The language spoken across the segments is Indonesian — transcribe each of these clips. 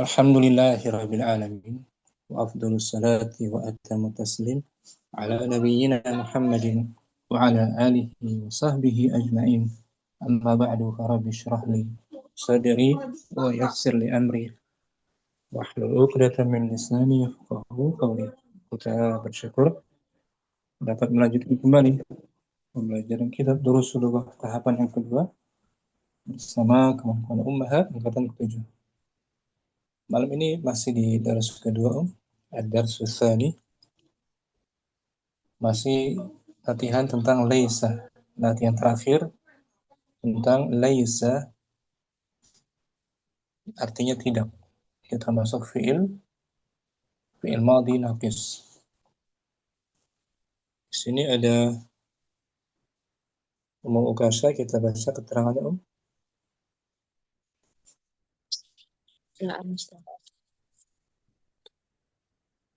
Alhamdulillahirabbil alamin wa afdhalus salati wa atamut taslim ala nabiyyina Muhammadin wa ala alihi wa sahbihi ajma'in. Amma ba'du, fa rabbi shrah li sadri wa yassir li amri wahlul 'uqdatam min lisani yafqahu qawli. Kita bersyukur dapat melanjutkan kembali pembelajaran kitab Durusul Lughah tahapan yang kedua bersama kawan-kawan ummahat angkatan ke-7. Malam ini masih di dars kedua, ad-darsu tsani. Masih latihan tentang laisa. Latihan terakhir tentang laisa artinya tidak. Kita masuk fi'il madhi naqis. Di sini ada Umum Ukasha, kita baca keterangannya, Ya,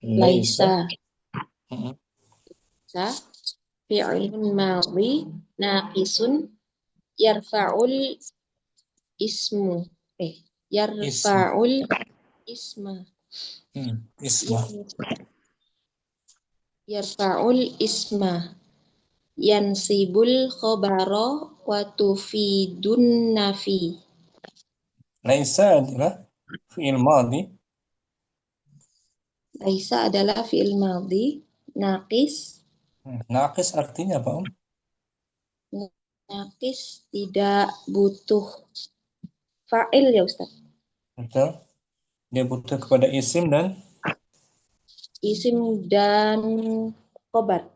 Laisa. Laisa fi'lun madhi naqisun yarfa'ul ismu yarfa'ul isma Isma. yarfa'ul isma yansibul khabara wa tufidun nafi. Laisa adalah fi'il madhi. Laisa adalah fi'il madhi naqis. Naqis artinya apa, Naqis tidak butuh fa'il ya Ustaz. Betul. Dia butuh kepada isim dan Khobar.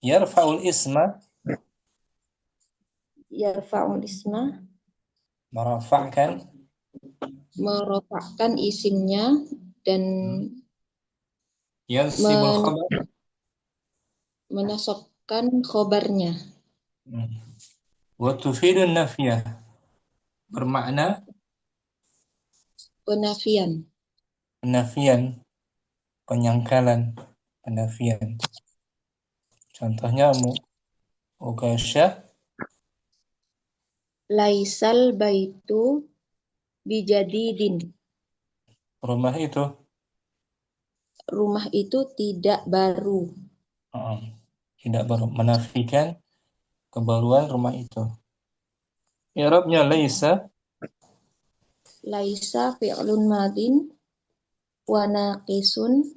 Yarfa'ul isma. Yarfa'ul isma. Merofakkan isimnya dan Yansibul khabar. Menasabkan khobarnya. Wa tufidun nafiyah. Bermakna Penafian. Penyangkalan, penafian. Contohnya Ukasha. Laisal baitu bijadidin. Rumah itu tidak baru. Tidak baru, menafikan kebaruan rumah itu. I'rabnya laisa. Laisa fi'lun madin wa naqisun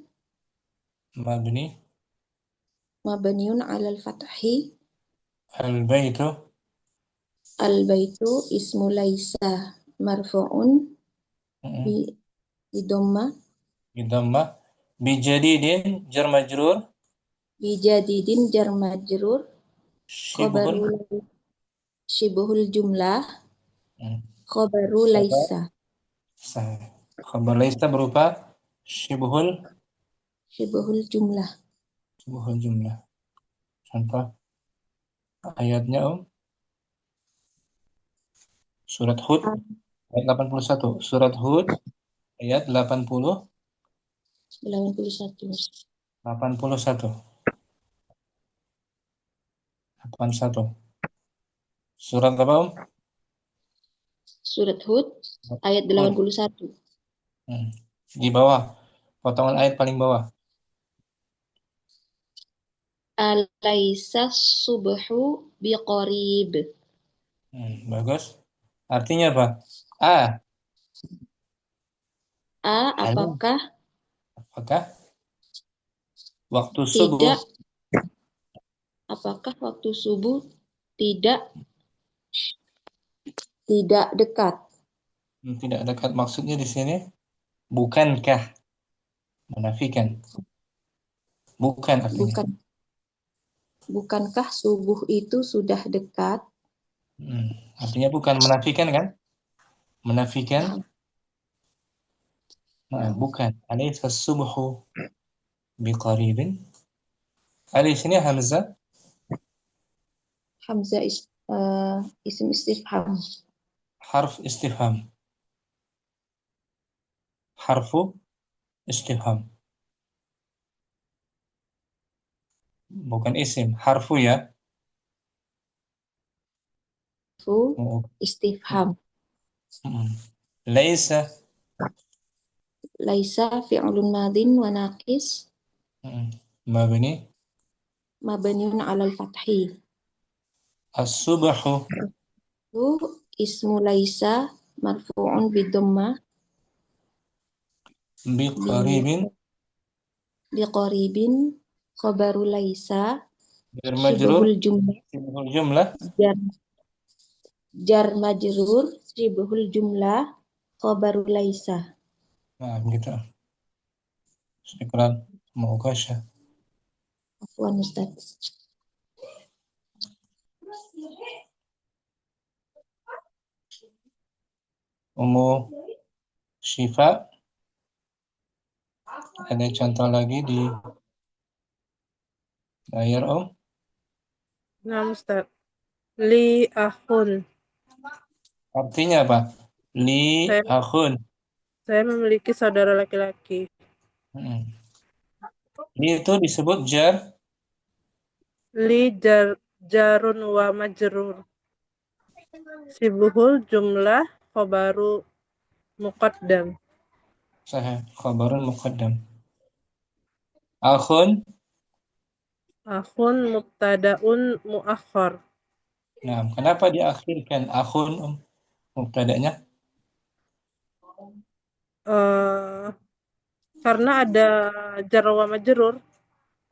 mabniun 'alal fathi. Al-baitu ismu laisa marfu'un bi dhamma. Bijadidin jar majrur. Bijadidin jar majrur. Syibhul jumlah. Khabaru laisa. Khabar laisa berupa syibhul jumlah. Contoh ayatnya, Surat Hud ayat 81. Surat Hud ayat 81. Surat apa, Surat Hud ayat 81. Di bawah, potongan ayat paling bawah. Alaisa subhu biqarib. Bagus. Artinya apa? Apakah waktu subuh? Apakah waktu subuh tidak dekat? Tidak dekat maksudnya di sini bukankah, menafikan. Bukan artinya. Bukankah subuh itu sudah dekat? Artinya bukan, menafikan kan? Menafikan. Bukan. Alaysa subuhu biqaribin. Di sini hamzah. Hamzah isim istifham. Harfu istifham. Bukan isim, harfu ya. Harfu istifham. Laisa laisa fi'lun madin wa naqis mabni mabniun 'alal fathi. as-subhu Itu ismu laisa marfu'un bidammah bi biqaribin biqaribin khabaru laisa jar majrur syibhul jumlah sibhul jumlah jar, jar majrur syibhul jumlah khabaru laisa. nah begitu syukran mukasya Afwan Ustaz. Ummu Syifa ada contoh lagi di layar Om. Nah, Ustaz. Li akhun. Artinya apa? Li Saya, akhun. saya memiliki saudara laki-laki. Li itu disebut jar Li jarun wa majrur. Sibuhul jumlah khobaru muqaddam. sahih khabarun muqaddam. Akhun. Akhun mubtadaun muakhar. Nah, kenapa diakhirkan akhun mubtada'nya? Karena ada jar wa majrur.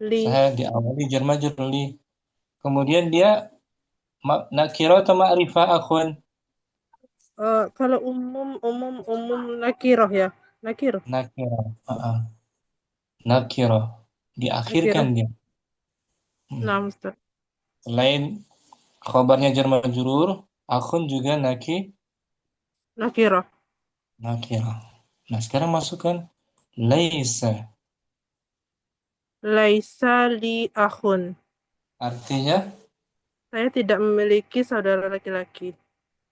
Li. Saya diawali jar majrur li. Kemudian dia nakira atau ma'rifah akhun? Kalau umum nakiroh ya. Nakiroh. Nakira. Nakira. Diakhirkan Nakiroh. dia. Nah, Ustaz. Selain khabarnya jar majrur, akhun juga Nakiroh. nakira. Nah, sekarang masukkan laisa. Laisa li akhun. Artinya, Saya tidak memiliki saudara laki-laki.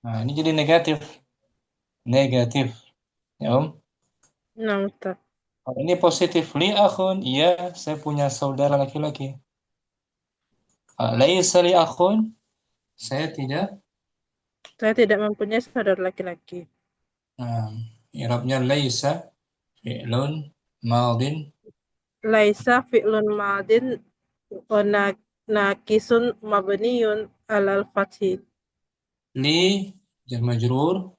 nah ini jadi negatif. Negatif. Ya, Om. Nah, Ustaz. Kalau ini positif li akhun, iya, saya punya saudara laki-laki. Laisa li akhun, saya tidak. Saya tidak mempunyai saudara laki-laki. Nah, i'rabnya laisa fi'lun madin Laisa fi'lun madin wa nakisun mabniyun alal fathi. li jar majrur.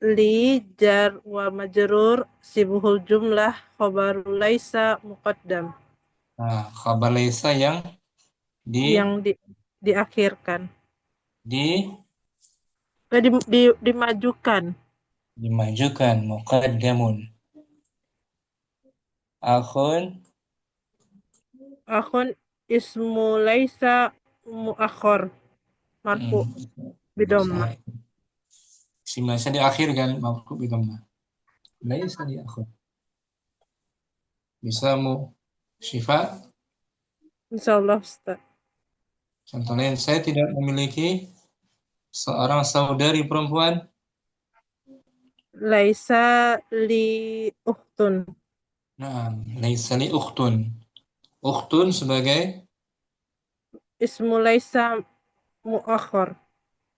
Li jar wa majrur sibuhul jumlah khobaru laisa muqaddam. Nah, khabar laisa yang Yang diakhirkan. di Dimajukan. dimajukan muqaddamun. Akhun Akhun ismu laisa muakhor. Marfu bidomma. isim laisa diakhirkan maf'ul bi dhammah. Laisa li akhun. Bisa mu syifa. Insyaallah Ustaz. Contoh lain, saya tidak memiliki seorang saudari perempuan. Laisa li ukhtun. Nah, laisa li ukhtun. Ukhtun sebagai Ismu laisa muakhar.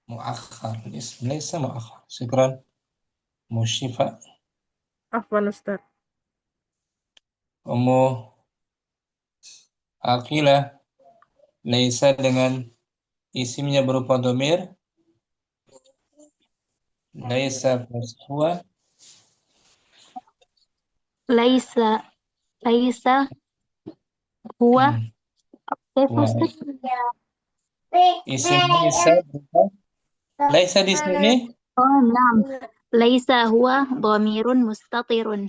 muakhar. Ism laisa muakhar. Syukran. Musyifa. Afwan Ustaz. Ummu Aqilah. Laisa dengan isimnya berupa domir. Laisa plus huwa. Laisa Laisa huwa Huwa. Isim laisa berupa. Laisa di sini. Oh, naam. Laisa huwa dhamirun mustatirun.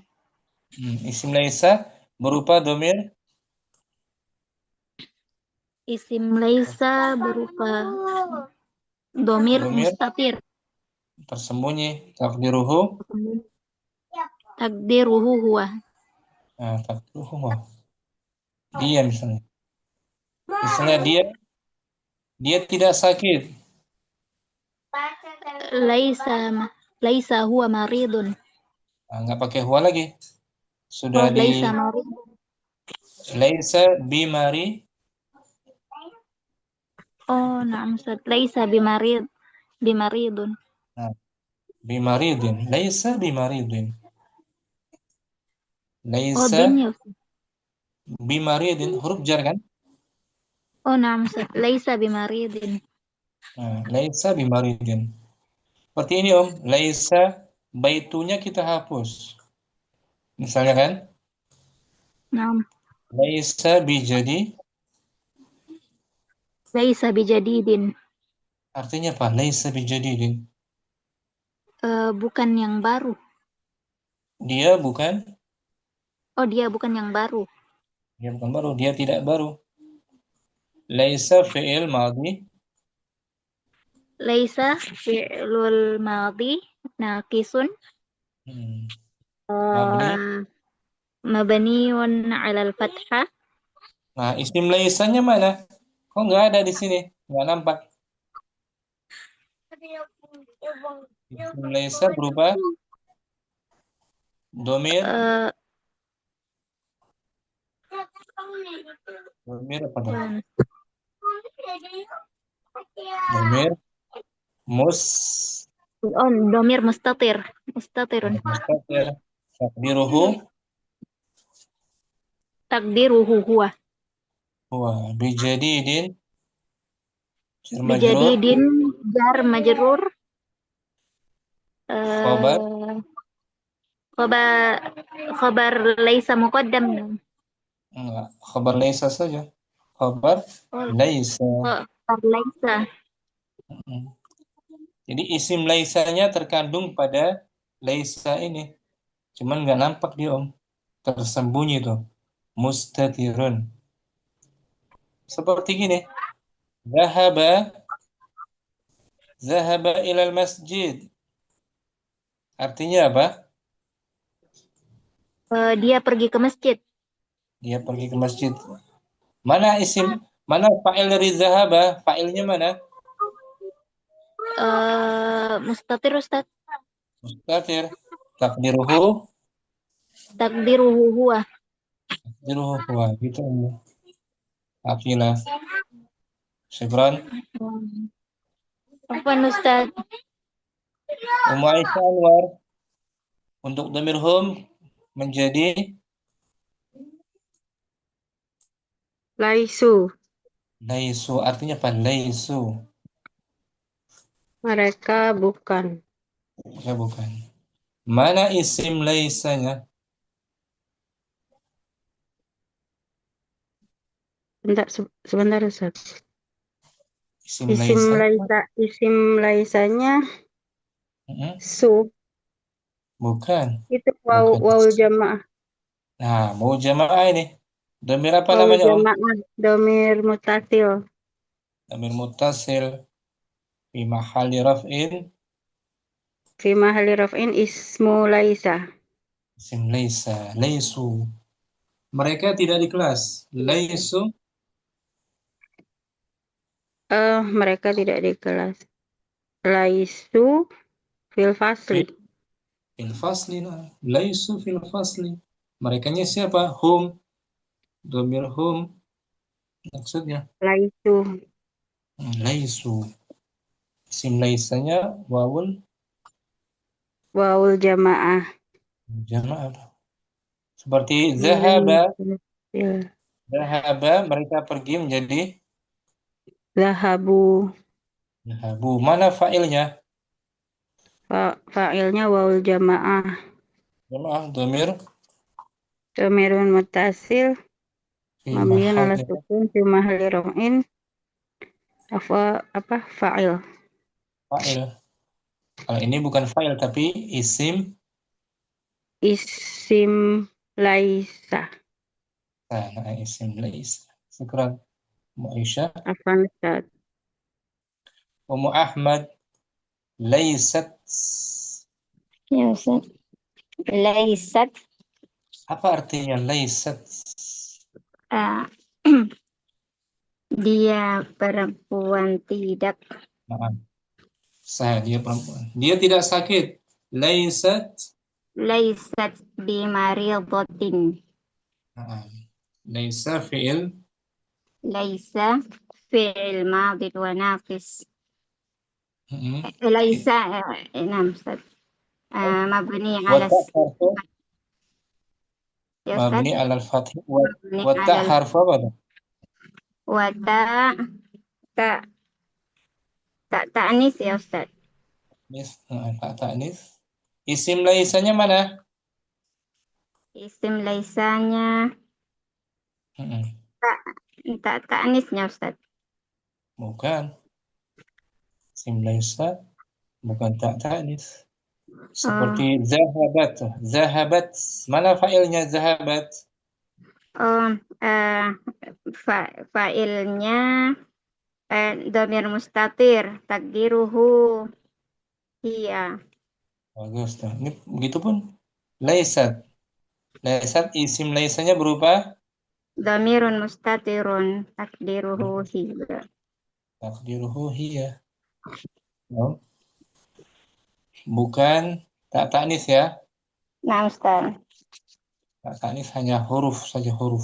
Isim laisa berupa domir. Isim laisa berupa dhamir Domir mustatir. tersembunyi. Takdiruhu. Takdiruhu huwa. Nah, takdiruhu huwa. Dia misalnya. Misalnya dia tidak sakit. Laisa huwa maridun. Nah, nggak pakai huwa lagi. Sudah di Laisa maridun. laisa bimari. Oh, naam Ustaz. Laisa bimaridun. Nah, bimaridin. Laisa bimaridin. Oh, Laisa bin ya Ustaz. bimaridin, huruf jar kan? Oh, na'am Ustaz. Laisa bimaridin. Nah, laisa bimaridin. Seperti ini Om, laisa baitunya kita hapus. Misalnya kan, Na'am. laisa bijadi, Laisa bijadidin. artinya apa? Laisa bijadidin. Bukan yang baru. Dia bukan, Oh, dia bukan yang baru. dia tidak baru. Laisa fi'il madhi, Laisa fi'lul madhi naqisun mabni. mabniun 'alal fathah. Nah, isim laisanya mana? Kok nggak ada di sini? Nggak nampak. Isim laisa berubah domir, Eh, domir apa dong? Domir mus, oh, domir mustatir. Mustatirun. mustatir, takdiruhu, Takdiruhu huwa. bijadidin, jar majrur, Bijadidin jar majrur. khobar, Khobar khobar laisa muqaddam. enggak, khobar laisa saja. Khobar Oh, laisa. khobar laisa. Jadi isim laisanya terkandung pada laisa ini. Cuman nggak nampak dia Om. Tersembunyi tuh. Mustatirun. Seperti gini. Zahaba. Zahaba ilal masjid. Artinya apa? Dia pergi ke masjid. Dia pergi ke masjid. Mana isim? Mana fa'il dari zahaba? Fa'ilnya mana? Mustatir Ustaz. Mustatir. Takdiruhu. Takdiruhu huwa. Takdiruhu huwa. Gitu. Afilah. Syukran. Afwan Ustaz. Ummu Aisyah Anwar. Untuk dhamir hum menjadi Laisu. laisu. Artinya apa? Laisu. Mereka bukan. Ya bukan. Mana isim laisanya? Sebentar Ustaz. Isim Isim laisa. laisanya su. Bukan. Itu Bukan. waul jamaah. Nah, mau jamaah ini. Dhamir apa Waul namanya, Om? jamaah. Domir mutasil. Dhamir muttasil fi mahalli raf'in Fi mahalli raf'in ismu laisa. isim laisa. Laisu. Mereka tidak di kelas. Laisu. Mereka tidak di kelas. Laisu fil fasli. Fil fasli. Laisu fil fasli. Merekanya siapa? Hum. Dhamir hum. Maksudnya. Laisu. Laisu. Isim laisanya wawul Waul jamaah. jamaah. Seperti zahaba. Zahaba mereka pergi menjadi Zahabu. zahabu. Mana fa'ilnya? Fa'ilnya waul jamaah. Jamaah dhamir Domirun mutasil. fi Mabniun ala mahalli sukun fi mahalli raf'in. Apa fa'il. fa'il. Kalau ini bukan fa'il tapi isim. Isim laisa. Nah, isim laisa. Syukran. Ummu Aisyah. Afwan Ustaz. Ummu Ahmad. Laisat. Ya Ustaz. Laisat. Apa artinya laisat? Ah, dia perempuan tidak. Nah, dia perempuan. Dia tidak sakit. Laisat. Laisat bimaridhatin. Nah, laisa fi'il Laisa fi'il madhi wa naqis. mm-mm. Laisa نعم أستاذ مبني على Watak harfu Ya Ustaz. Mabni alal fathi Mabni wa ta alal harfu apa tuh? wa ta ta'nis ya Ustaz. Tak ta'nis. Isim laisanya mana? Isim laisanya Mm-mm. ta'nisnya Ustaz. Bukan. Isim laisa bukan tak ta'nis. Oh, Seperti zahabat. Zahabat. Mana fa'ilnya zahabat? oh, fa'ilnya dhamir mustatir takdiruhu hiya. Bagus tuh. Ini begitu pun. Laisat. Laisat isim laisanya berupa Dhamirun mustatirun takdiruhu hiya. takdiruhu hiya. No? Bukan tak ta'nis ya. Nah Ustaz. Tak ta'nis hanya huruf saja huruf.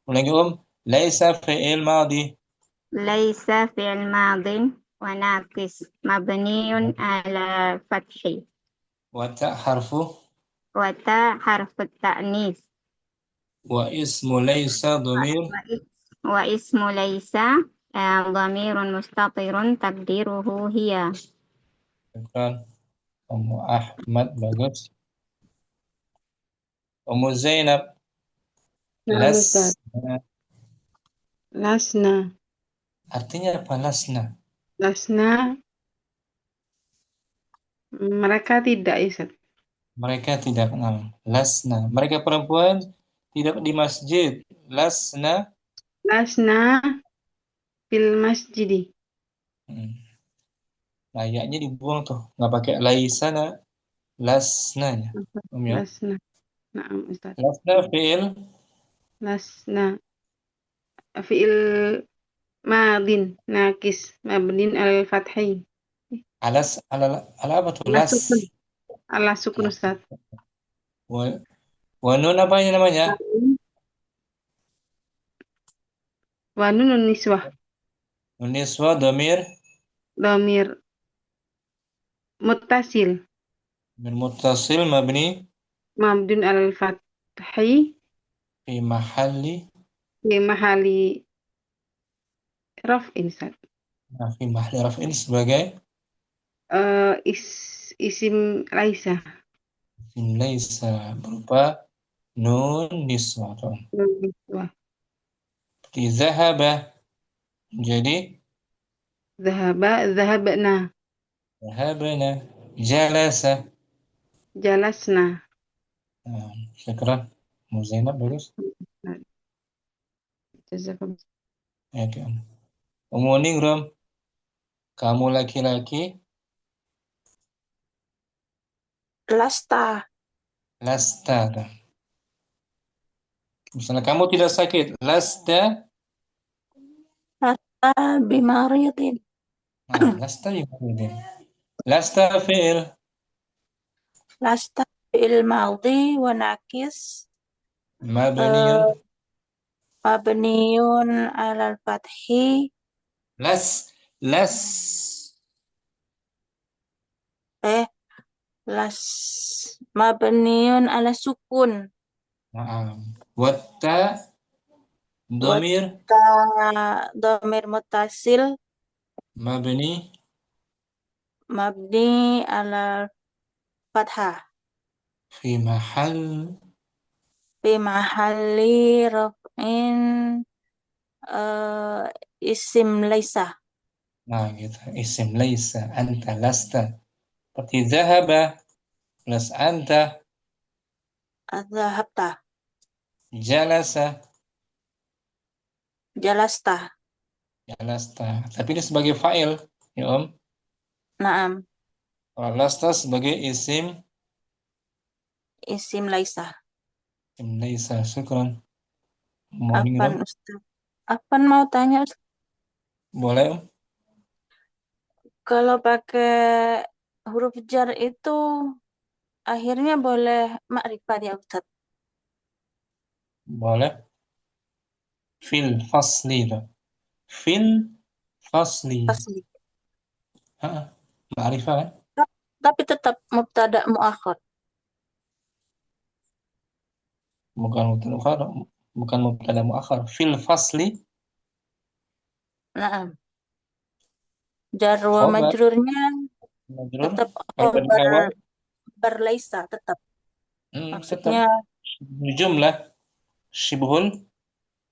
Ulangi Laisa fi'il madi. Laisa fi'il madin wa naqis mabniun ala fathi Wa ta harfu. wa ta harfu ta'nis Wa ismu laisa dhamir. wa ismu laisa dhamirun mustatirun takdiruhu hiya. Bukan. Ummu Ahmad bagus. Ummu Zainab. Na'am Ustaz. Lasna. Artinya apa lasna? Lasna, mereka tidak, Ustaz. Mereka tidak kenal. Lasna. Mereka perempuan tidak di masjid. Lasna. Lasna fil masjidi. Layaknya dibuang tuh. Nggak pakai laisana. Lasnanya. Ya. Lasna. Na'am Ustaz. Lasna fi'il. Lasna fi'il madin nakis mabnin al fathi. Ala apa tuh? Ala sukun. Ala sukun Ustaz. Wa, wa nun apa ini namanya? Wa nunun niswah. Nun niswa dhamir. Dhamir muttasil Min muttasil mabni. mabdun al fathi Fi mahalli. fi mahali raf'in Ustaz. Fi mahalli raf'in sebagai Isim laisa. isim laisa berupa nun niswa. Nun niswah. Seperti zahaba. Jadi Zahabna. zahabana. Jalasa. Jalasna. Syukran. Muzainab bagus. Jazakum. Ya kan. Ummu Ningrum. Kamu laki-laki. Lasta. Lasta. Misalnya kamu tidak sakit. Lasta. Bimaridin. Lasta bimaridin. Lasta fi'il. Lasta fi'il madhi wa nakis Mabniyun. mabniyun alal fathi Las. las mabniyun ala sukun Watta. Domir. ta dhamir muttasil Mabni. mabni ala fathah Fi mahal. fi mahalli raf'in isim laisa. Nah gitu. Isim laisa. Anta lasta. Seperti zahaba. Plus anta. Adzahabta. Jalasa. Jalasta. Jalasta. Tapi ini sebagai fa'il. Ya Om. Naam. Kalau lasta sebagai isim. Isim laisa. Isim laisa. Syukran. Morning Afan Rom. Ustaz. Afan mau tanya Ustaz, Boleh Om? kalau pakai huruf jar itu akhirnya boleh makrifat ya Ustaz? Boleh. Fil fasli. Fil fasli. Fasli. Ma'rifah kan? Tapi tetap mubtada muakhir. bukan mubtada muakhar. Fil fasli Naam. Jar wa khobar majrurnya majrur. tetap Kalau tadi awal khobar laisa tetap. tetap Maksudnya jumlah syibhul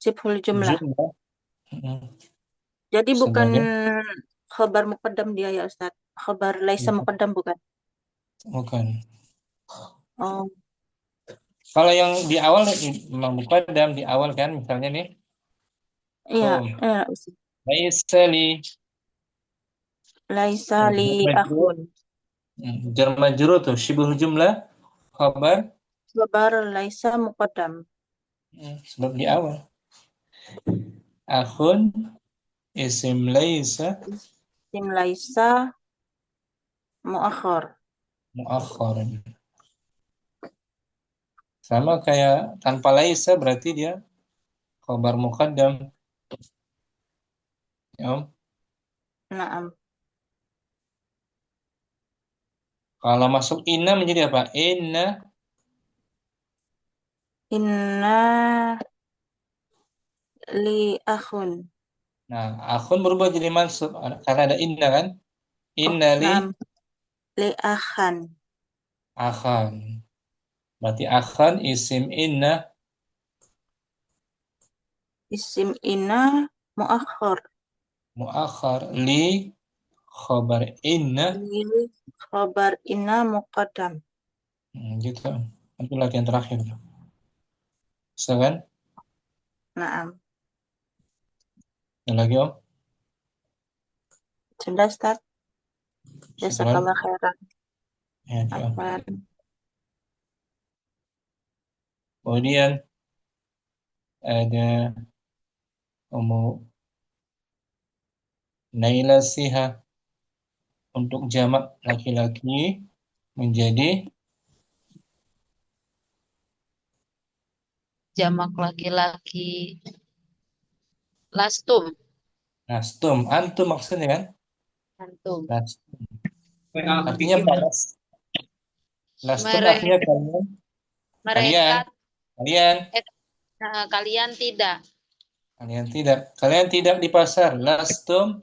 sifhul jumlah. jumlah. Hmm, Jadi bukan sebagai khobar muqaddam dia ya Ustaz. Khobar laisa muqaddam bukan. bukan. Oh, Kalau yang di awal memang muqaddam di awal kan, misalnya nih iya, qum Ustaz. laisa li Laisa li majrur. akhun. Jar majrur tuh syibhul jumlah khabar Khobar laisa muqaddam. sebab di awal. Akhun isim laisa Isim laisa muakhar. muakhar. Sama kayak tanpa laisa berarti dia khabar muqaddam. Ya, Om. Naam. Kalau masuk inna menjadi apa? Inna li akhun. Nah, akhun berubah jadi mansub karena ada inna kan? Inna li Naam. Li akhan. akhan. Berarti akhan isim inna Isim inna muakhar. muakhar li khabar inna. Li khobar inna muqaddam. Gitu. Itu latihan terakhir. Bisa kan? Naam. Ada lagi Om? Sudah Ustaz. Syukran. Jazakallah khairan. Ya, Om. Afwan. Kemudian ada Ummu Naila Siha untuk jamak laki-laki menjadi Jamak laki-laki. Lastum. nastum. Antum maksudnya kan? Antum. Nastum. Artinya balas. Nastum Mereka, artinya kalian. mereka Kalian. kalian tidak. Kalian tidak. Kalian tidak di pasar. Lastum.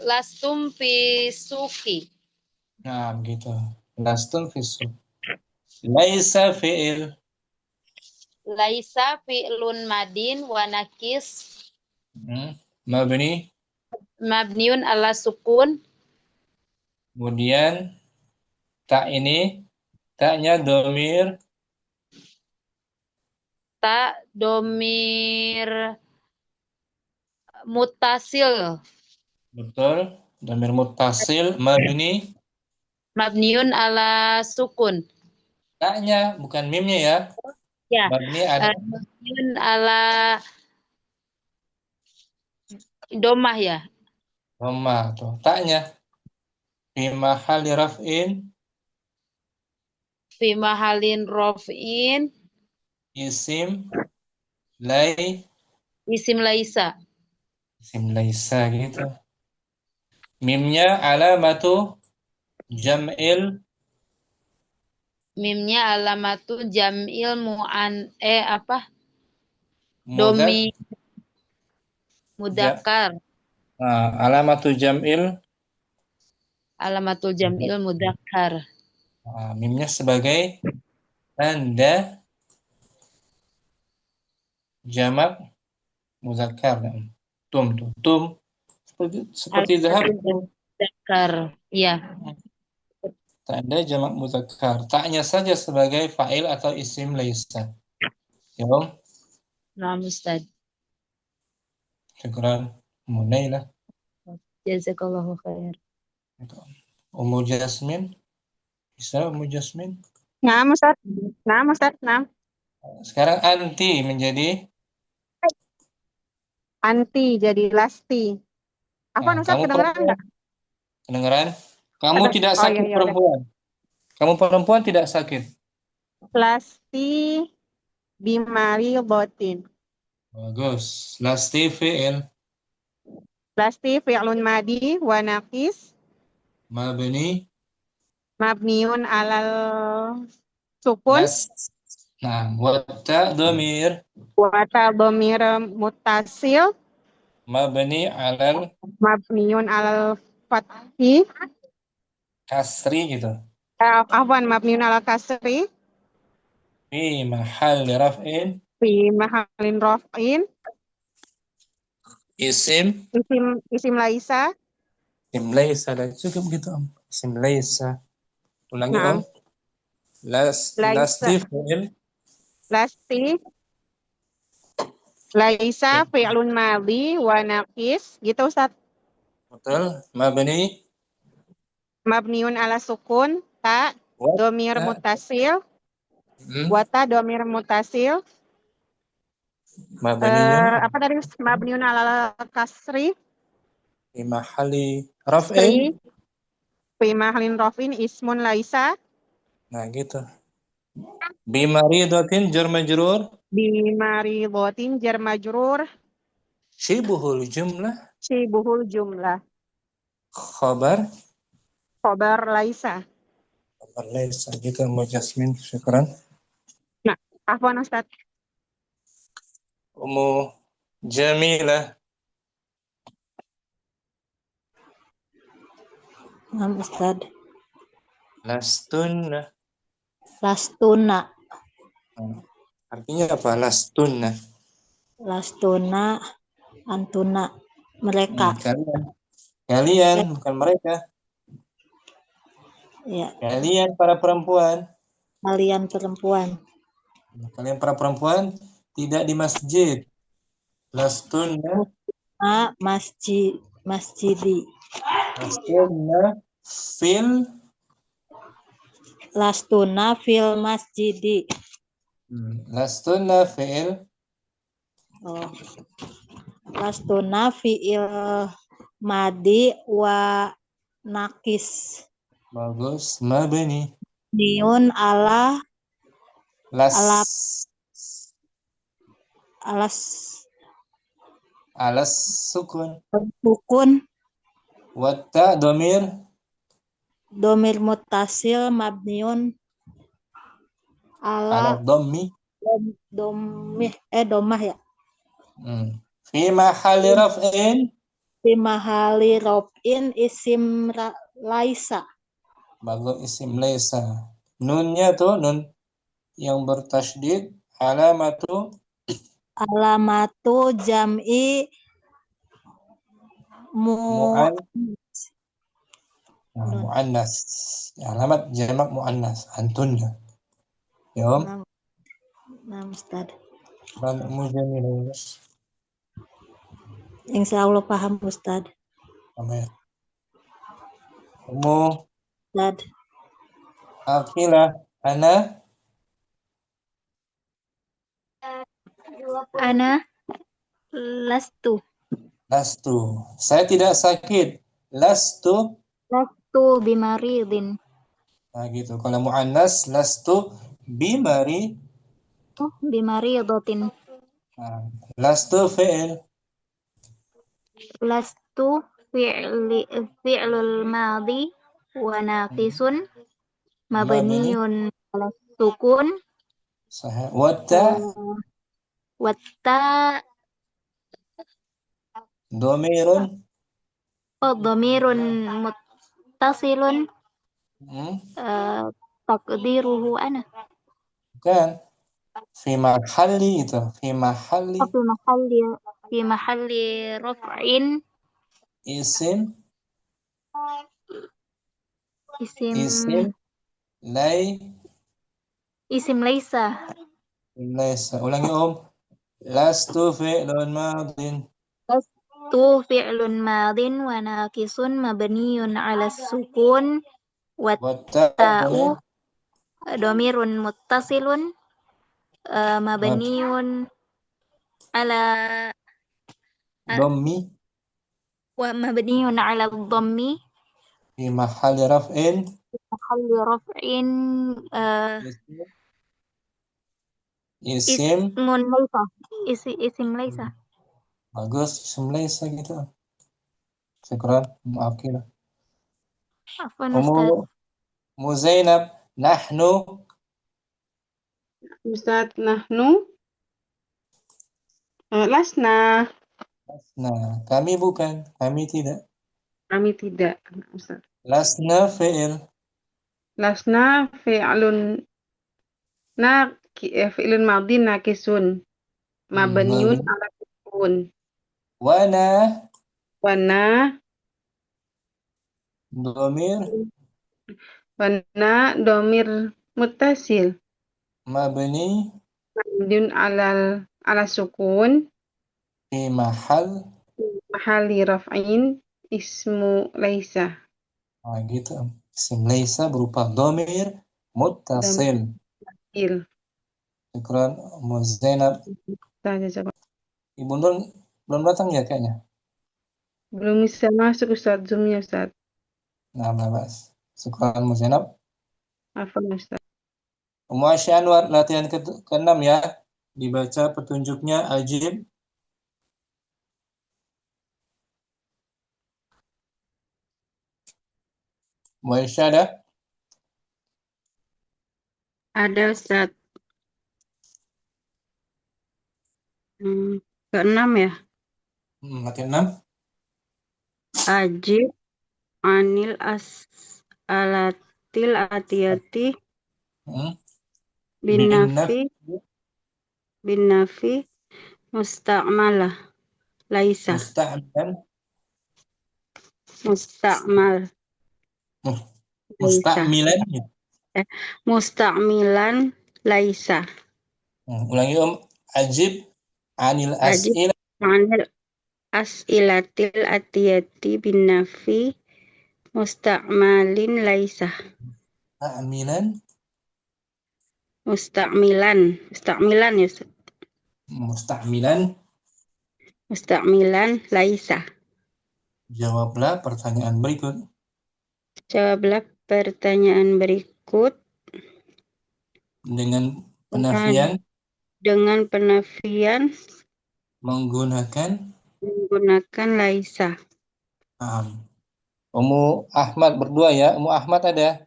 Lastum fi suki. Nah, begitu. Lastum fisu. Laisa fi'il. Laisa fi'lun madin wa nakis Mabni. mabniun ala sukun. Kemudian tak ini. Taknya domir. Tak domir mutasil. Betul. Domir muttasil. Mabni. Mabniun ala sukun. Taknya bukan mimnya ya. Ya. Mabni ada Mabniun ala domah ya. Roma tuh. Taknya fi mahali raf'in Fi mahalin rof'in isim lai isim laisa. isim laisa gitu. Mimnya alamatu jam'il Mimnya alamatu jam'il mu'an mudak domi mudakar. Alamatu jam'il Alamatul jam'il mudakar. mimnya sebagai tanda jamak muzakkar. Tum seperti zahab Mudakar. Iya. tanda jamak muzakkar. Taknya saja sebagai fa'il atau isim laisa. Ya, Om. Nah, Ustaz. Syukran. Munailah. Jazakallahu khair. Ummu Jasmin. Bisa Ummu Jasmin? Nah, Ustaz. Nah, Ustaz. Nah. Sekarang anti menjadi Anti jadi lasti. Apa Ustaz, kamu kedengeran perempuan. enggak? Kedengeran? Kamu tidak sakit iya, perempuan. Kamu perempuan tidak sakit. Lasti bimari botin. Bagus. Lasti fi'il Lasti fi'lun madi wa naqis mabni mabniun alal sukun. Nah, wata domir Wata domir mutasil mabni alal mabniun alal fathi. kasri gitu. Afwan, mabniun alal kasri Fi mahal raf'in fi mahalin raf'in isim isim laisa. isim laisa. Dan cukup gitu Om. Isim laisa. Ulangi Om. Nah, laisa Lasti fi'il lasti laisa fi'lun madhi wa naqis gitu Ustaz. betul mabni Mabniun ala sukun ta domir wata mutasil hmm, wata domir mutasil mabniyun apa tadi mabniun ala kasri fi mahali kasri raf'in. fi mahalin rafin ismun laisa Nah, gitu. Bimaridatin jar majrur bi maridotin jar majrur syibhul jumlah syibhul jumlah khabar khobar laisa. khabar laisa gitu Mbak Jasmine. Syukran. Nah, afwan Ustaz. Ummu Jamilah Naam Ustad. lastunna. Lastuna. Artinya apa lastunna? Lastuna. Antuna. Mereka. Kalian bukan mereka. Ya. Kalian para perempuan. Kalian perempuan. Kalian para perempuan tidak di masjid. Lastunna Masjidi. lastunna fil Lastuna fil masjidi. lastunna fil Oh. Lastuna fi'il madi wa nakis. bagus mabni Niun ala las alas alas sukun sukun wata domir domir mutasil mabniun ala ala dhammi domah ya. fi mahali raf'in Fi mahali robin isim laisa. bagus isim laisa. Nunnya tuh nun yang bertasydid alamatu Alamatu jam'i muannas. Alamat jamak muannas antunna. Ya Om. Nah, Ustaz. Dan mujamilah. Insya Allah paham Ustaz. Amin. Ummu Ustaz. Aqilah ana Ana lastu. lastu. Saya tidak sakit. Lastu. Lastu bimaridin. Nah gitu. Kalau muannas lastu bimari. Bimaridatin. Nah, lastu fi'il. Lastu fi'lul madi wa naqisun mabniyun ala sukun Sahih. Wata watta domirun dhamirun muttasilun hmm? taqdiruhu ana Kan fi mahalli itu fi mahalli fi mahalli raf'in isim isim lay isim laisa laysa. Ulangi Om. Lastu fi'lun madin lastu fi'lun madin wa naqisun mabniyun ala sukun wa wata ta'u dhamirun muttasilun mabniyun ala dhammi wa mabniyun ala dhammi fi mahalli raf'in mahalli raf'in isim ismun laisa isim laisa. bagus isim laysa gitu. Syukran muakilah. Afwan Ustaz. Ummu Zainab nahnu Ustaz, nahnu. Lasna. Nah, kami bukan, kami tidak. Kami tidak. Ustaz. Lasna fi'il. Lasna fi'lun fi'lun madin nakisun. Mabniun Mabni. ala sukun. Wana Wana domir wana domir muttasil. mabni Mabniun ala sukun. fi mahal. Mahali raf'in ismu laisa. Nah, gitu. Isim laisa berupa domir muttasil. Il. Syukran, Ummu Zainab. Saja coba. Ibu Nur belum datang ya kayaknya. Belum bisa masuk Ustaz Zoom-nya Ustaz. Nah, Mas. Syukran, Ummu Zainab. Afwan Ustaz. Ummu Aisyah Anwar, latihan ke-6 ya. Dibaca petunjuknya ajib. Ummu Aisyah ada? Ada Ustaz. Keenam ya. Latihan 6. Ajib anil alatil atiyati bin nafi musta'malah laisa. Musta'mal. Musta'milan. Musta'milan laisa. Ulangi Om. Ajib anil Ajib as'il. anil as'ilatil atiyati bin nafi musta'malin laisa. Musta'milan ya Ustaz. Musta'milan laisa. Jawablah pertanyaan berikut. Jawablah pertanyaan berikut Dengan penafian menggunakan laisa. Ummu Ahmad berdua ya. Ummu Ahmad ada?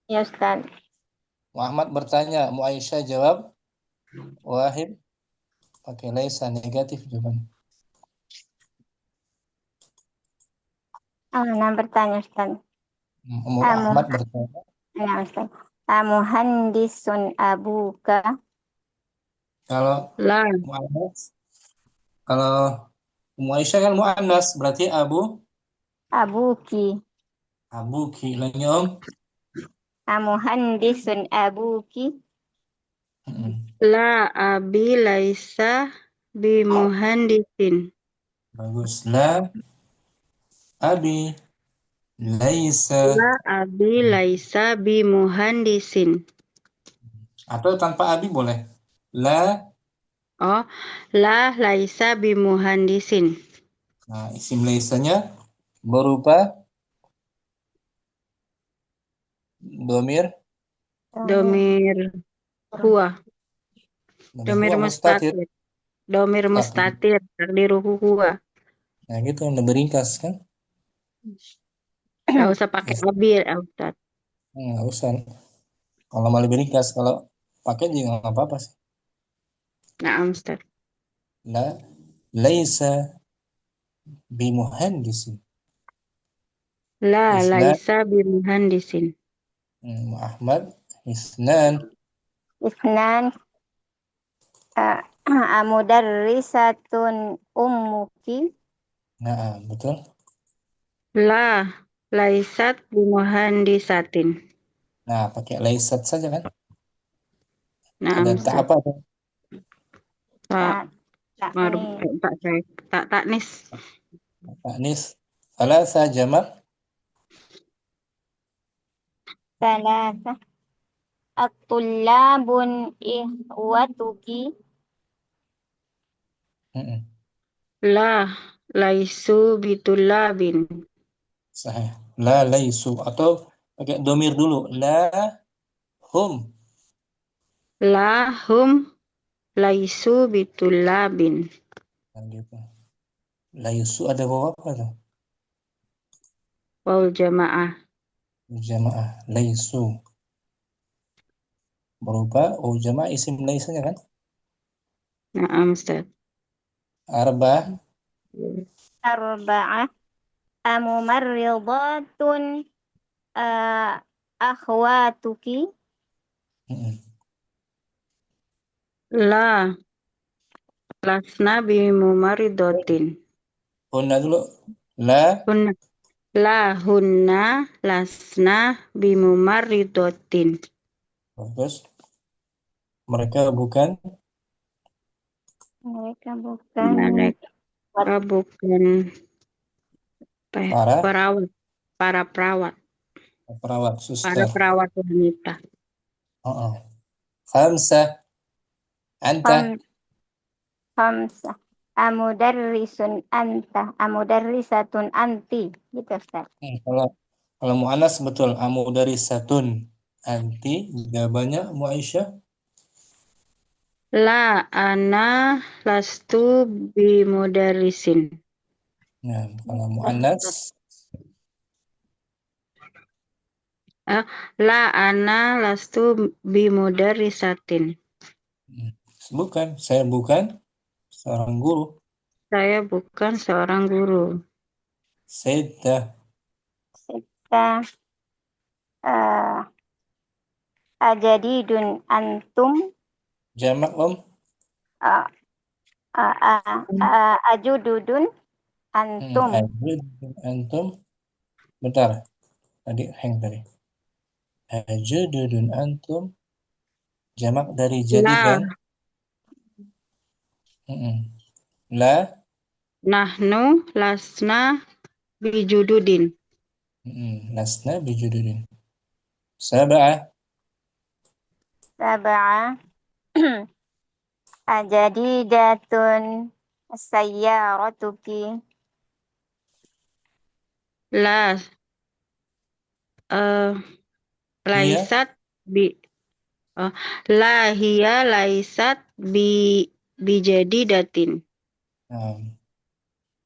Ya Ustaz. Ummu Ahmad bertanya, Ummu Aisyah jawab. Wahid pakai laisa, negatif jawaban. Nah, bertanya Ustaz. Ummu Ahmad bertanya. Ya Ustaz. Muhandisun abuka. Kalau muannas, kalau Ummu Aisyah kan muannas, berarti Abuki. Abuki. Lagi Om. Muhandisun abuki. La abi laisa bimuhandisin. Bagus. La abi laisa. La abi laisa bimuhandisin. Atau tanpa abi boleh. La laisa bimuhandisin. Nah, isim laisanya berupa domir huwa. Domir mustatir. Domir mustatir. Takdiruhu huwa. Nah, gitu lebih ringkas kan? Nggak usah pakai abi ya Ustaz. Nggak usah. Kalau mau lebih ringkas, kalau pakai juga nggak apa-apa sih. Nah, Ustaz. La laisa bimuhandisin. La laisa bimuhandisin. Ahmad isnan Mudarrisatun ummuki. Nah, betul. La laisat bimuhandisatin. Nah, pakai laisat saja kan? Nah, ada tak apa tuh? Taknis. Taknis. Salasa jamak. Salasa. At-tullabun ihwatuki. La laisu bitulabin. Sahih. La laisu. Atau pakai domir dulu. La hum. La hum laisu bitulabin. Nah, gitu. Laisu ada waw apa tuh? Waw jamaah. Jamaah. Laisu. berupa jama' isim laisanya kan? Naam Ustaz. Arba'ah. Arba'ah amumarridatun akhwatuki. Mm-mm. La lasna bimumaridotin. Hunna dulu. La Hunna la hunna lasna bimumaridotin. terus mereka bukan Mereka bukan Mereka bukan para perawat, para perawat perawat, suster. wanita. Khamsa. Anta. Khamsah. Amudarrisun anta. Amudarrisatun anti. Gitu Ustaz. Kalau mu'anas betul. Amudarisatun. Anti. Jawabannya Bu Aisyah. La ana lastu bimudarisin. Nah, kalau mu'anas La ana lastu bimudarisatin. bukan. Saya bukan seorang guru. Saya bukan seorang guru. Sita. Kita ajadidun antum. Jamak Uh, ajududun antum. Antum. Bentar. Tadi hang tadi. Ajududun antum. Jamak dari jadi La kan? La. nahnu lasna bijududin. Lasna bijududin. Sab'ah. Sab'ah ajadidatun sayyaratuki. La laisat bi la hiya laisat bijadidatin.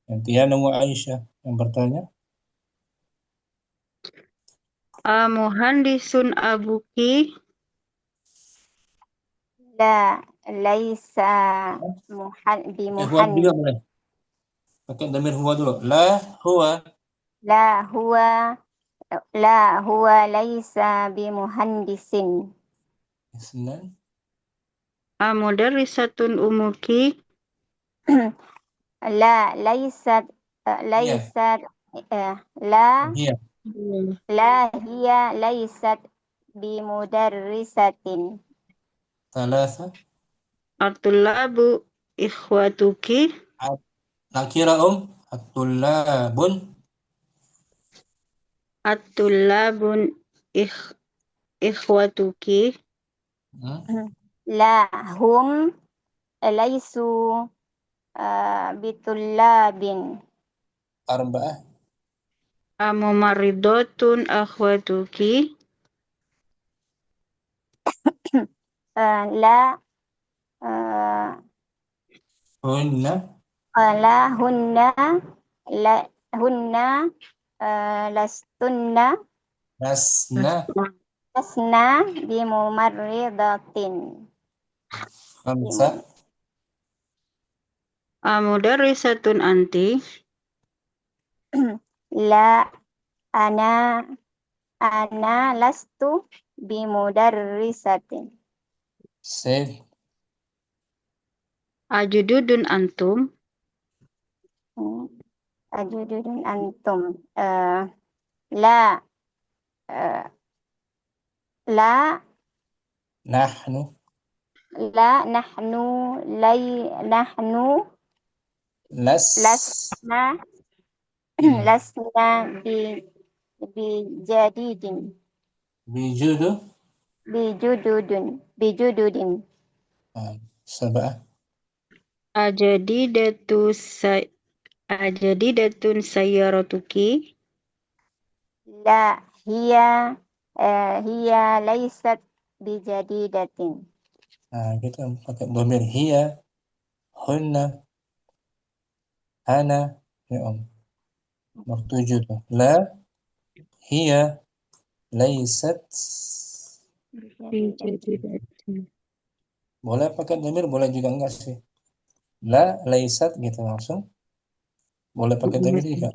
Gantian Ummu Aisyah yang bertanya. Muhandisun abuki. La laisa Huwa bimuhandis. juga boleh. Pakai dhamir huwa dulu. La huwa. La huwa laisa bimuhandisin. Isnan. Mudarrisatun umuki. La laisat Iya. la hiya laisat bimudarrisatin. Thalatha. At-tullabu ikhwatuki. Nakira at-tullabun. At-tullabun ikhwatuki. La hum laisu bitullabin. Arba'ah. Mumarridatun akhwatuki. La Hunna. la hunna lastunna lasna bimumarridatin. Khamsa. Mudarrisatun anti. La ana lastu bimudarrisatin. Said. Ajududun antum. Ajududun antum. La Nahnu. Nahnu lasna bijadidin. Bijududin. Sab'ah. Ajadidatun sayyaratuki. La hiya laisat bijadidatin. Kita pakai dhamir hiya, hunna, ana, ya nomor 7 tuh. La hiya laisat Bijadidatin. Boleh pakai dhamir, boleh juga enggak sih. La, laisat gitu langsung. Boleh pakai dhamir juga.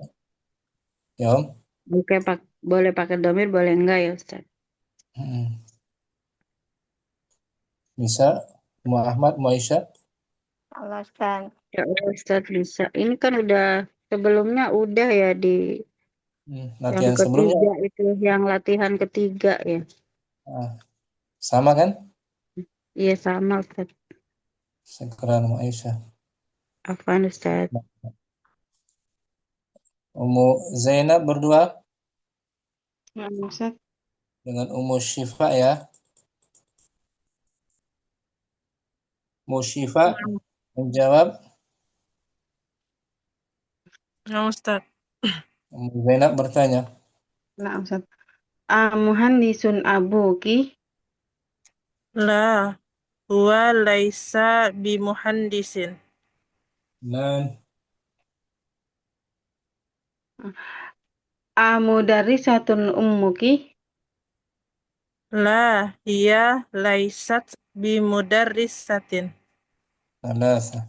Ya Om. Oke, boleh pakai domir, boleh enggak ya Ustaz? Bisa. Mu Ahmad, Mu Aisyah. Kalau Ustaz. Ya Allah, Ustaz bisa. Ini kan udah sebelumnya udah ya di yang Latihan sebelumnya. ketiga itu, yang latihan ketiga ya. Sama kan? Iya sama Ustaz. Sekarang Mu Aisyah. Afwan Ustaz. Ummu Zainab berdua Nah, Ustaz. dengan Ummu Syifa ya. Ummu Syifa menjawab. Nah, Ustaz. Ummu Zainab bertanya. Nah, Ustaz. Muhandisun abuki. La, huwa laisa bimuhandisin. Dan Mudarrisatun ummuki. La, hiya laisat bimudarrisatin. Salasa.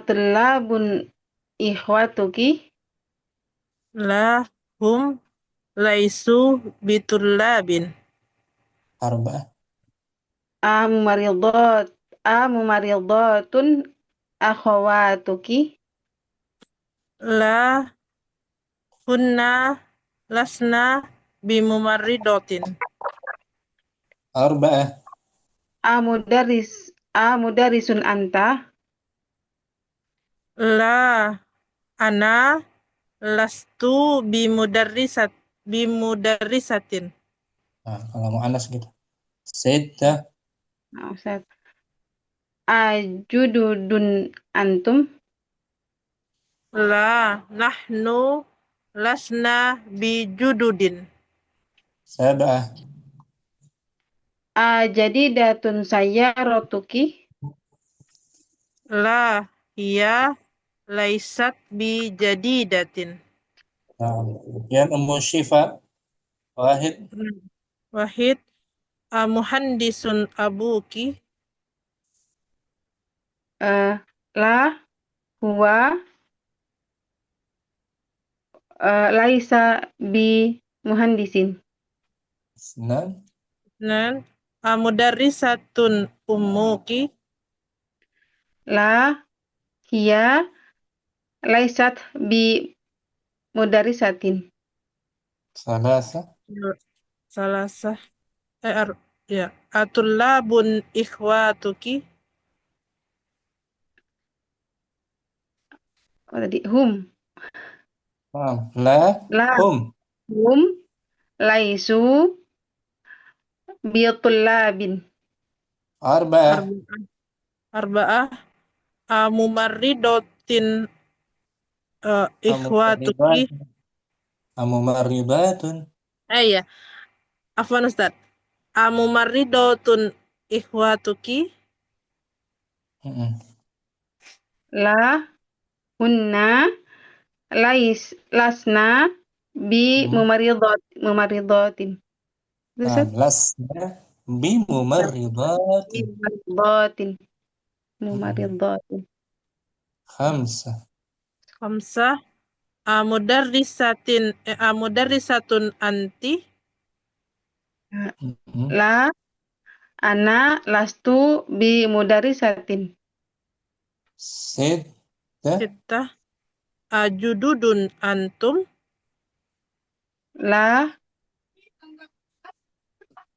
Tullabun ikhwatuki. La, hum laisu bitullabin. Arba'ah. Mumaridotun akhawatuki. La, hunna lasna bimumarridotin. Arba'ah. Mudarrisun anta. La, ana lastu bimudarrisatin. Nah, kalau mau Anas gitu. Sita. Nah, Ustaz. Jududun antum. La, nahnu lasna bijududin. Sab'ah. Jadidatun sayyarotuki. La, hiya laisat bijadidatin. Nah, kemudian Ummu Syifa. Wahid. Wahid, muhandisun abuki. La huwa laisa bi muhandisin. Senan. Nan, mudarrisatun ummuki. La hiya laisat bi mudarisatin. Salasa. Salasah. Ya. Atullabun ikhwatuki. Oh, tadi hum. La. La Hum. hum laisu bi tullabin. Arba'ah. Arba'ah. Mumarridotin ikhwatuki. Mumarridatun. Iya. Afwan Ustaz. Mumarridotun ikhwatuki. La hunna lasna bi mumaridatin. Lasna bi mumarridatin. Mumaridatin. Khamsa. Khamsah. Mudarrisatun anti. La ana lastu bi mudarisatin. Sittah. Jududun antum. La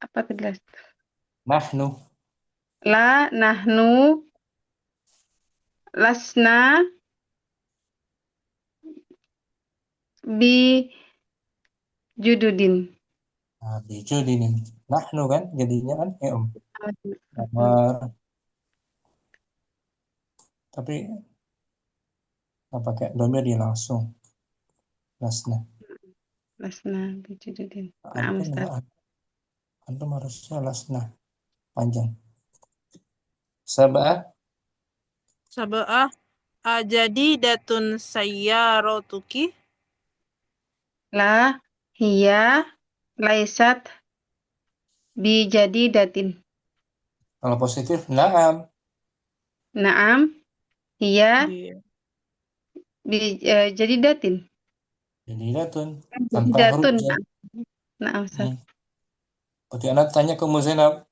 apa tadi? Nahnu. La nahnu lasna bi jududin. Bijudin. Nahnu kan jadinya kan Nomor. Tapi nggak pakai domir dia langsung. Lasna. Lasna bi jududin. Antum harusnya lasna panjang. Sab'ah. Jadidatun sayyarotuki. La hiya laisat bijadidatin. Kalau positif, na'am. Naam, hiya Di jadidatin. Jadidatun. Tanpa huruf Jadidatun. jar. Naam, Ustaz. Berarti anak tanya ke Ummu Zainab,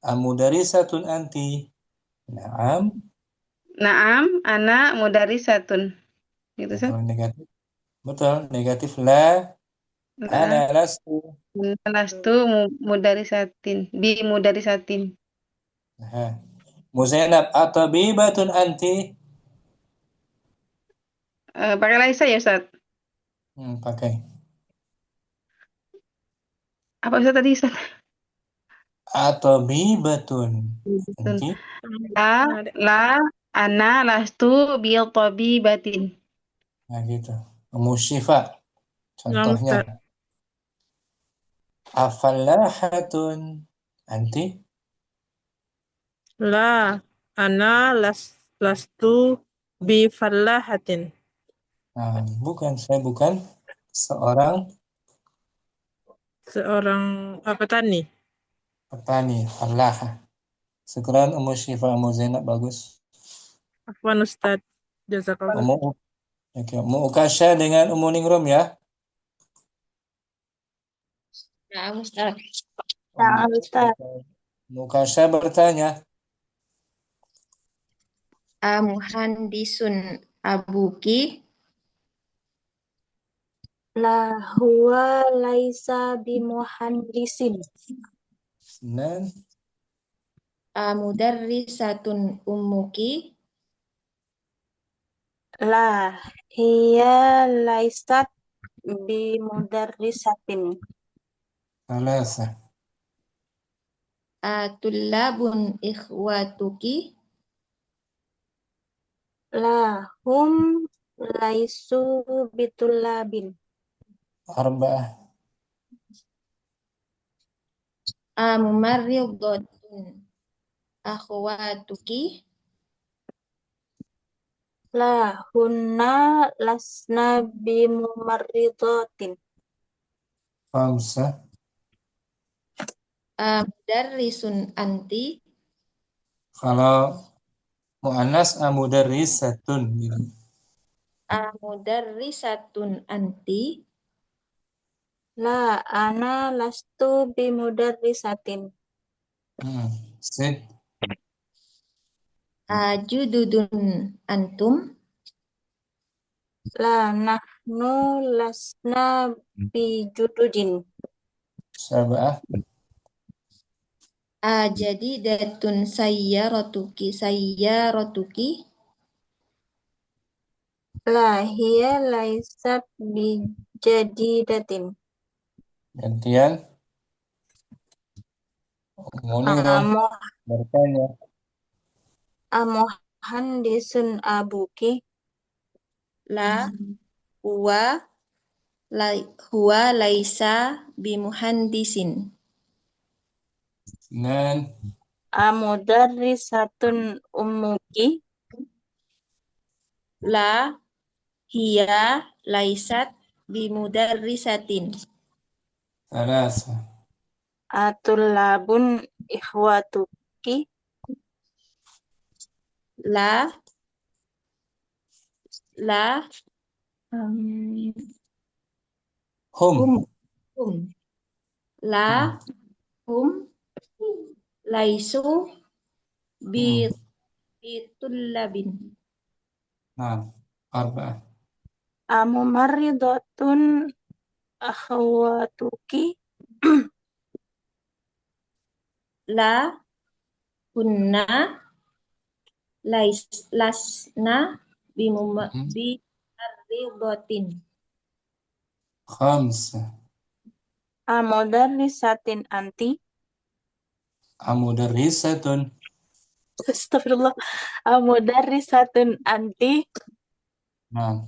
amudarisatun anti? Na'am. Naam, ana mudarisatun. Gitu, Ustaz. Kalau negatif, betul. Negatif, la, ana La, lastu. lastu mudarisatin. Bi mudarisatin. Nah, Ummu Zainab, atabibatun anti? Pakai laisa ya, Ustaz? Pakai. Apa Ustaz tadi, Ustaz? Atabibatun Betul. anti? La, ana lastu bil tabibatin. Nah, gitu. Ummu Syifa, Naam, Ustaz. contohnya. Afalahatun anti? La, ana lastu bi fallahatin. Nah, bukan, saya bukan seorang Seorang petani. petani, falah. Syukran Ummu Syifa, Ummu Zainab, bagus. Afwan Ustaz. Jazakallah. Ummu Ukasha dengan Ummu Ningrum ya. Nah, Ustaz. Naam, Ustaz. Ummu Ukasha bertanya, Muhandisun abuki? La huwa laisa bimuhandisin. dan Mudarrisatun ummuki? La hiya laisat bimudarrisatin. salasa. Tullabun ikhwatuki? La hum laisu bitullabin. Arba'ah. Mumarridatun akhwatuki? La hunna lasna bimumarridatin. Khamsah. Mudarrisun anti? Kalau mu'annas mudarrisatun gitu. Mudarrisatun anti? La ana lastu bimudarrisatin. Sid. Jududun antum? La nahnu lasna bijududin. Sab'ah. Jadidatun sayyaratuki? La hiya laisat bijadidatin. Gantian. Ummu Ningrum bertanya, Muhandisun abuki? La huwa laisa bimuhandisin. dan Mudarrisatun ummuki? La hiya laisat bimudarrisatin. salasa. Tullabun ikhwatuki? La Hum. La hum laisu bitullabin. Nah, arba'ah. Mumarridatun akhwatuki? La hunna lasna bimumarridatin. Khamsah. Mudarrisatin anti? Mudarrisatun. Astagfirullah. Mudarrisatun anti? Nah,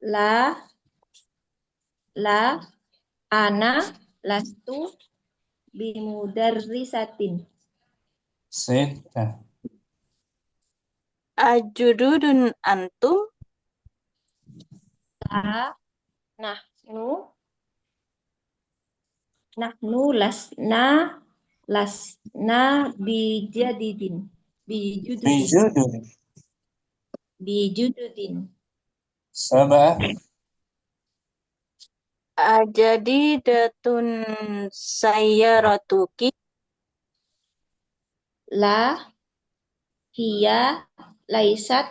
La ana lastu bimudarrisatin. sittah. Jududun antum? La nahnu Nahnu lasna bijadidin. bijudud. Bijududin. Sab'ah. Ajadidatun sayyaratuki. La hiya laisat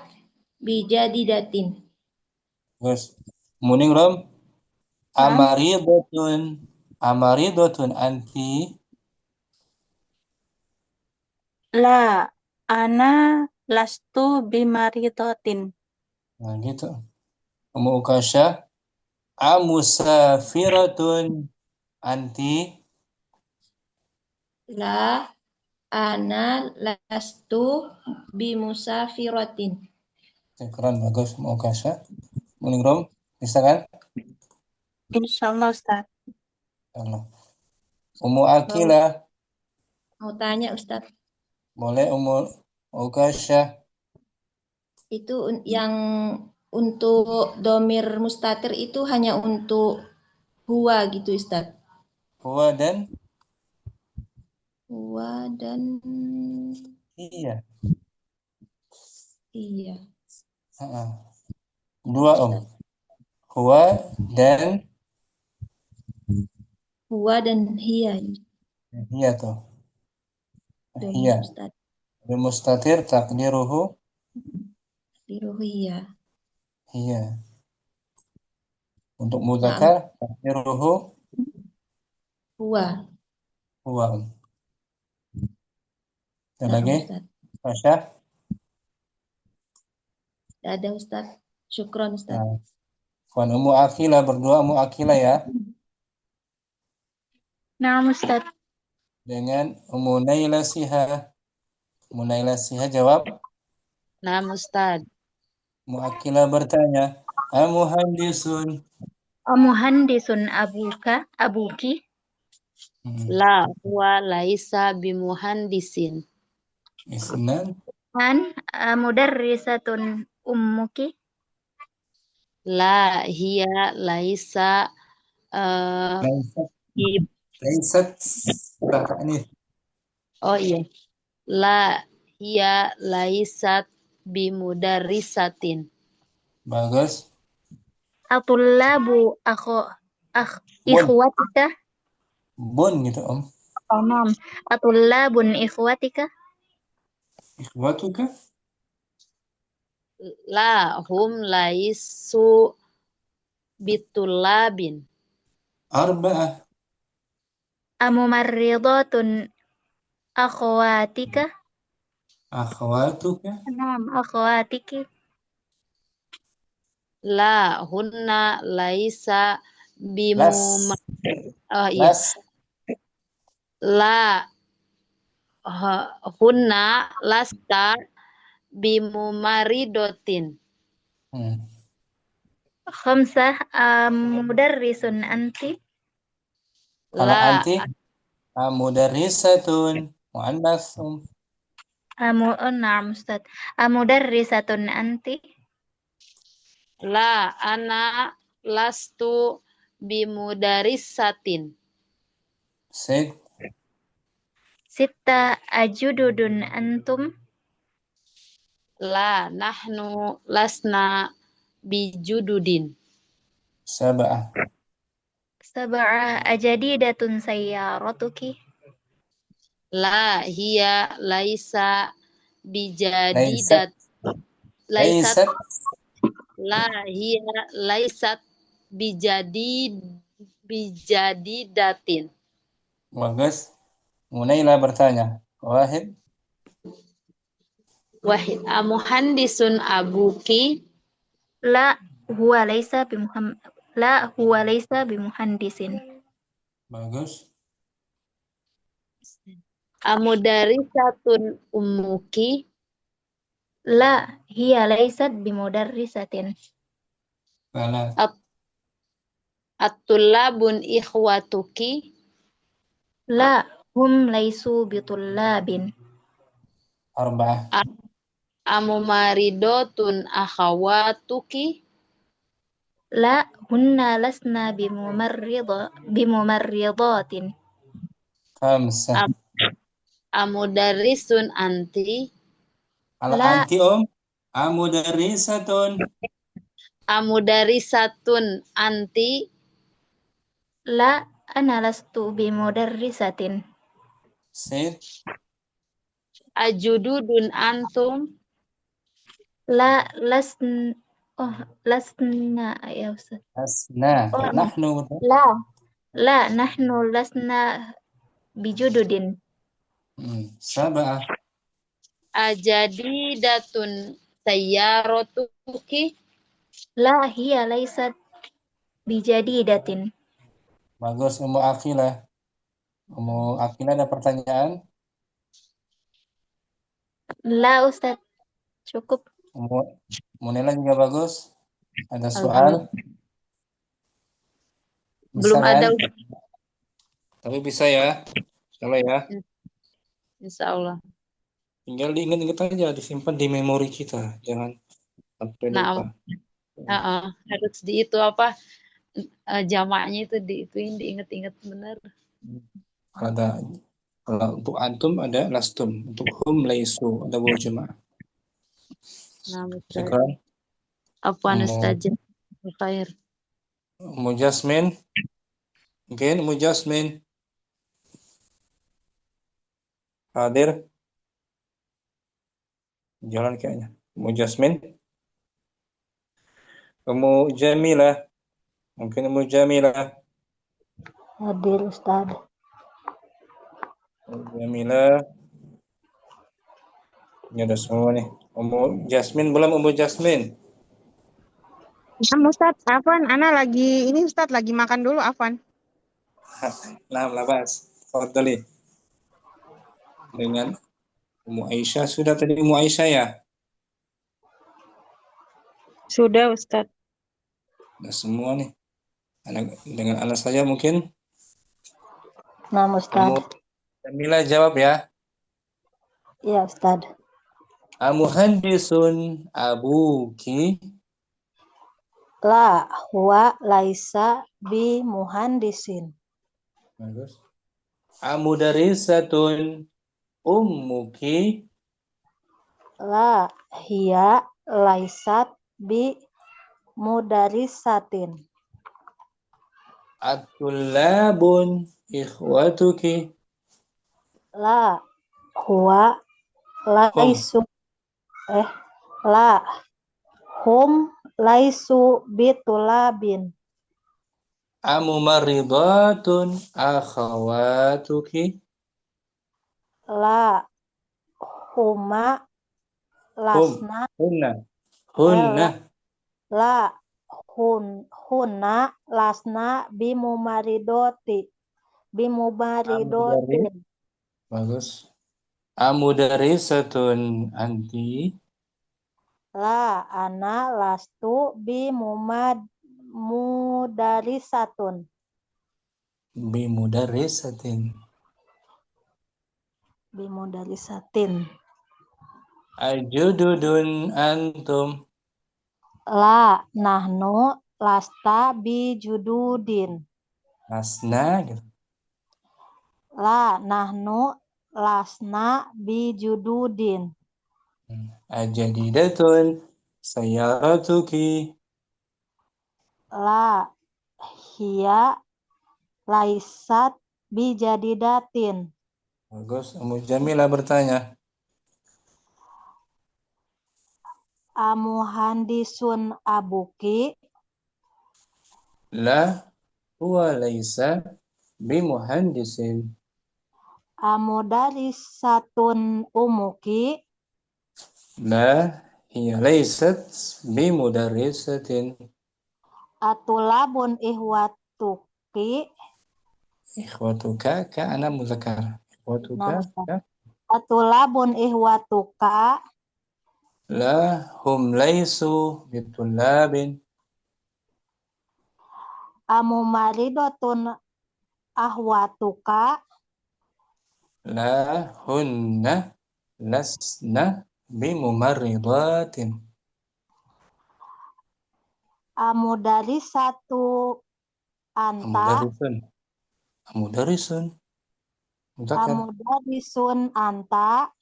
bijadidatin. Terus. Muning Rom. Hah? Amaridatun anti. La ana lastu bimaridatin. Nah gitu. Ummu Ukasha. Amusafiratun anti. La ana lastu bimusafiratin. Keren, bagus Ummu Ukasha. Muning Rom. Bisa kan? Insyaallah Ustaz. Allah. Ummu Akilah. Mau tanya Ustaz, Boleh Ummu Ukasha. itu yang untuk domir mustatir itu hanya untuk huwa gitu Ustaz. Huwa dan Huwa dan iya. iya. Dua Huwa dan Huwa dan hiya. iya tuh. Domir Iya. mustatir. Mustatir takdiruhu Biru hiya. iya. Untuk mudzakkar takdiruhu Huwa. huwa. Dan Nah, lagi Ustaz. Tasya. Tidak ada Ustaz. Syukron Ustaz. Nah, Wan Ummu Akilah berdua Ummu Akilah ya Naam Ustaz. dengan Ummu Naila Siha. Ummu Naila Siha jawab. Naam Ustaz. Ummu Akilah bertanya, Amuhandisun. Amuhandisun abuki. La huwa laisa bimuhandisin. Isnan. An mudarrisatun ummuki. La hiya laisa Laisat. Ini. oh iya. La hiya laisat bimudarrisatin. Bagus. Atullabu ikhwatika. Bun gitu Om. Naam. Atullabun ikhwatika. Ikhwatuka. La hum laisu bitulabin. Arba'ah. Amumarridatun akhwatika. Akhwatuka. Naam, akhwatiki. La hunna laisa Las. La hunna lasta bimumaridotin. Khamsah mudarrisun anti. Kalau La anti mudarrisatun muannas. Naam Ustaz. Mudarrisatun anti. la ana lastu bimudarissatin. Sitta ajududun antum. La nahnu lasna bijududin. Sab'ah ajadidatun sayyaratuki. La hiya laisa bijadidat. Laisat. La hiya laisat bijadidatin. Bagus. Munailah bertanya. Wahid. Wahid amuhandisun abuki. La huwa laisa bimuhandisin. Bagus. Amudarisatun ummuki. La hiya laisat bimudarrisatin. At-tullabun ikhwatuki. La hum laisu bitullabin. Arba'ah. Amumaridotun akhawatuki. لا هن لسنا بممرضات. 5. Am- Amudarisun anti. لا Al-anti Amudarisatun. Amudarisatun anti. لا أنا لست بمدرسة. Sin. Ajududun antum. لا لسنا يا أستاذ. Asna. Nahnu. لا نحن لسنا بجدد. 7. Ajadidatun sayyarotuki. لا هي ليست بجديدة. Bagus, Ummu Aqilah. Ummu Aqilah ada pertanyaan? لا أستاذ cukup. Ummu Munela juga bagus. Ada Alhamdulillah. soal? Bisa Belum ada, kan? Tapi bisa ya. Kalau ya, insya Allah. tinggal diingat-ingat aja, disimpan di memori kita. Jangan sampai lupa. Nah, harus di itu apa jamaknya itu diinget-inget benar. Kalau untuk antum ada lastum, untuk hum laisu ada wawu jamaah. Nah, Ustaz. Sekarang Afwan Ummu Ustaz. Khair. Ummu Jasmin, mungkin Ummu Jasmin hadir, jalan kayaknya. Ummu Jasmin, Ummu Jamilah, mungkin Ummu Jamilah, Hadir Ustaz. Ummu Jamilah. Ini ada semua nih. Ummu Jasmin belum, Ummu Jasmin. Ustaz, Afwan, Ana lagi ini Ustaz lagi makan dulu, Afwan. Nah, labas. Fadli. Dengan Ummu Aisyah sudah tadi Ummu Aisyah ya? Sudah Ustaz. Nah, semua nih. Dengan anak saya mungkin. Nah Ustaz. Ummu Jamila jawab ya. Iya Ustaz. Amuhandisun abuki. La huwa laisa bi muhandisin. Bagus. Amudarisatun ummuki. La hiya laisat bi mudarisatin. At-tullabun ikhwatuki. La huwa laisu la hum laisu bitulabin. Amumaridatun akhawatuki. La huma lasna Hunna. la hunna lasna bimumaridotin. Bagus. Amudarisatun anti. La ana lastu bimudarisatin. Bimudarisatin. Ajududun antum. La nahnu lasta bijududin. Lasna gitu. La nahnu lasna bijududin. Ajadidatun sayyaratuki. La hiya laisat bijadidatin. Bagus. Ummu Jamilah bertanya. Amuhandisun abuki. La huwa laisa bimuhandisin. Amudarisatun umuki. La hiya laisat bimudarisatin. Atulabun ihwatuki. Ikhwatuka ka ana muzakkar. Ikhwatuka ka. Atulabun ihwatuka. La hum laisu bitullabin. Amumaridatun ahwatuka. La hunna lasna bimumarridatin. Amudarisatu anta. Amudarisun. Muzakkar. Amudarisun anta.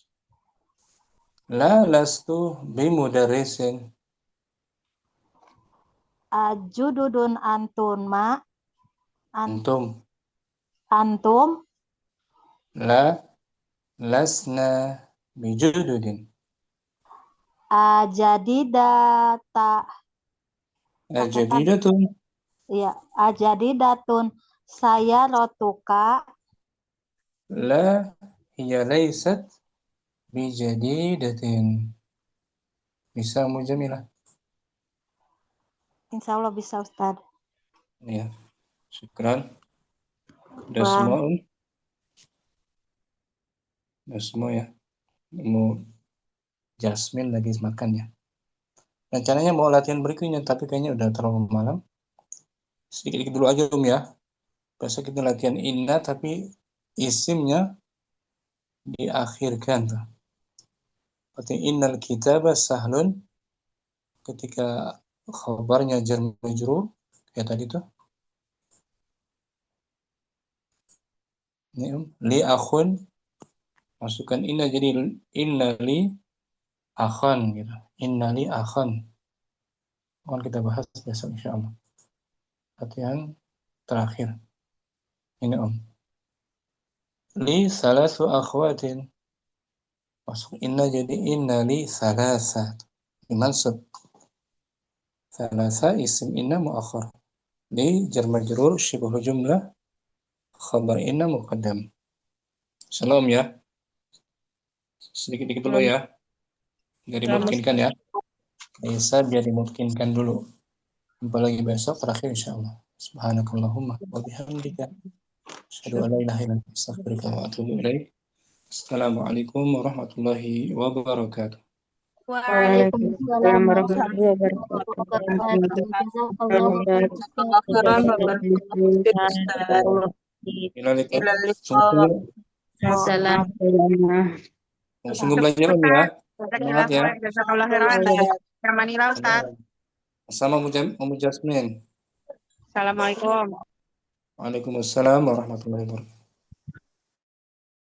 La lastu bimudarrisin. Ajududun antun ma. Antum. Antum. La lasna bijududin. Ajadidata. Ajadidatun. Ya, ajadidatun saya rotuka. La hiya laysat bijadidatin. Bisa mujamilah. Insya Allah bisa Ustaz. Ya. Syukran. Udah Wah. semua, Udah semua ya. Mau Jasmine lagi makan ya. Rencananya mau latihan berikutnya, tapi kayaknya udah terlalu malam. Sedikit dulu aja ya. Besok kita latihan inna, tapi isimnya diakhirkan tuh. Seperti innal kitaba sahlun, ketika khabarnya jar majrur kayak tadi tuh. Ini li akhun, masukkan inna jadi inna li akhan gitu. Inna li akhan. Akan kita bahas besok insyaallah. Latihan terakhir. Ini li salasu akhwatin. Masuk inna jadi inna li salasa. Dimansub. Salasa isim inna muakhar. Li jar majrur syibhu jumlah. Khabar inna muqaddam. Salam ya. Sedikit-sedikit dulu ya. Biar dimungkinkan ya. Bisa biar dimungkinkan dulu. Apalagi besok terakhir insyaallah. Subhanakallahumma wa bihamdika asyhadu an la ilaha illa anta astaghfiruka wa atubu ilaik. Assalamualaikum warahmatullahi wabarakatuh. Waalaikumsalam warahmatullahi wabarakatuh. Sungguh belajar ya. Semangat ya. Jazakallah khairan. Kamanila Ustaz. Sama Umu Jasmine. Assalamualaikum. Waalaikumsalam warahmatullahi wabarakatuh.